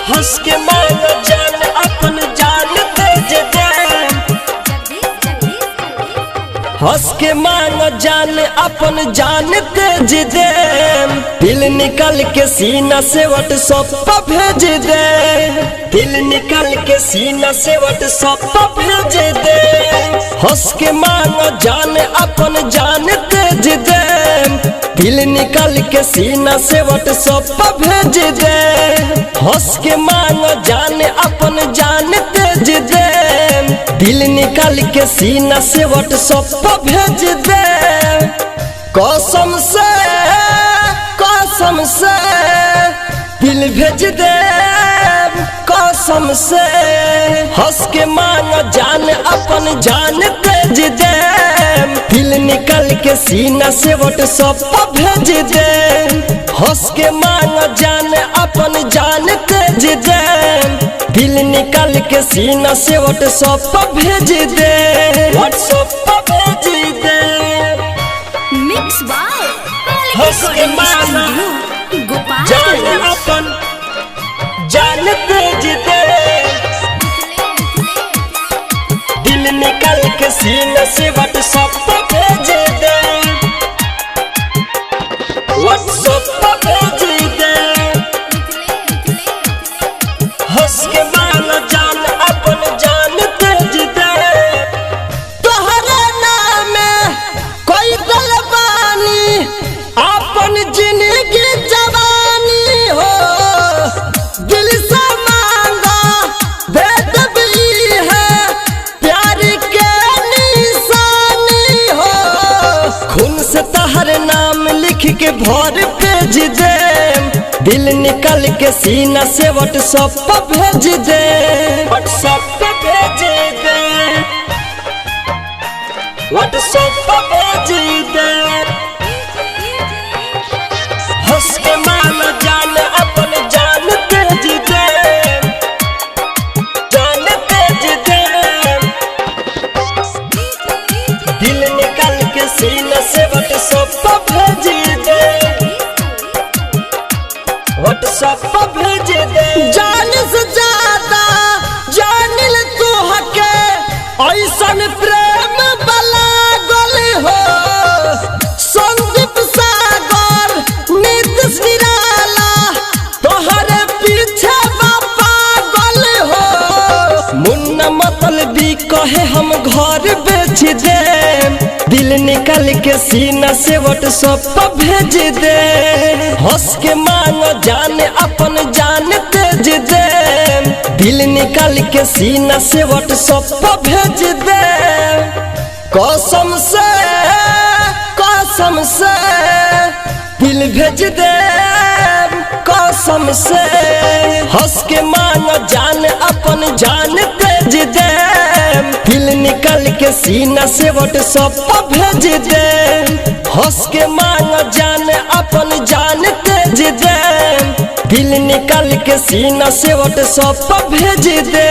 हंस के मांगो जान अपन जान दे दे। हंस के मांगो जान अपन जान दे दे। दिल निकल के सीना से व्हाट्सएप पर भेज दे। दिल निकल के सीना से व्हाट्सएप पर भेज दे। हंस के मांगो जान अपन जान दे दे। दिल निकल के सीना से व्हाट्सएप पर भेज दे। हंस के मांगो जान अपन जान दे दे। दिल निकल के सीना से व्हाट्सएप पर भेज दे। कसम से दिल भेज दे। कसम से हंस के मांगो जान अपन जान भेज दे। दिल निकल के सीना से व्हाट्सएप पर भेज दे। हंस के मांगो जान अपन जान भेज दे। दिल निकल के सीना से व्हाट्सएप पर भेज दे। व्हाट्सएप पर भेज दे। मिक्स बाय हंस के मांगो जान अपन जान भेज दे। दिल निकल के सीना से व्हाट्सएप पर भेज दे। व्हाट्सएप पर भेज दे। हंस के मांगो जान अपन जान भेज दे। तोहरे नाम कोई गलबानी अपन जिंदगी जवानी हो। दिल से मांगा भेद भी है प्यार के निशानी हो। खून से तहर नाम लिख के भर भेज दे। दिल निकल के सीना से व्हाट्सएप पर भेज दे। व्हाट्सएप पर भेज दे। व्हाट्सएप पर भेज दे। हंस के मांगो जान अपन जान भेज दे। जान भेज दे। दिल निकल के सीना से व्हाट्सएप पर भेज दे। व्हाट्सएप पर भेज दे। जान से ज्यादा जानिल तू हके ऐसन प्रेम वाला गोल हो। संदीप सागर नीतीश निराला तोहरे पीछे पागल हो। मुन्ना मतलबी कहे हम घर बेच दे। दिल निकल के सीना से व्हाट्सएप पर भेज दे। हंस के मांगो जान अपन जान भेज दे। दिल निकल के सीना से व्हाट्सएप पर भेज दे। कसम से दिल भेज दे। कसम से हंस के मांगो जान अपन जान भेज दे। दिल निकल के सीना से व्हाट्सएप पर भेज दे। हंस के मांगो जान अपन जान भेज दे। दिल निकल के सीना से व्हाट्सएप पर भेज दे।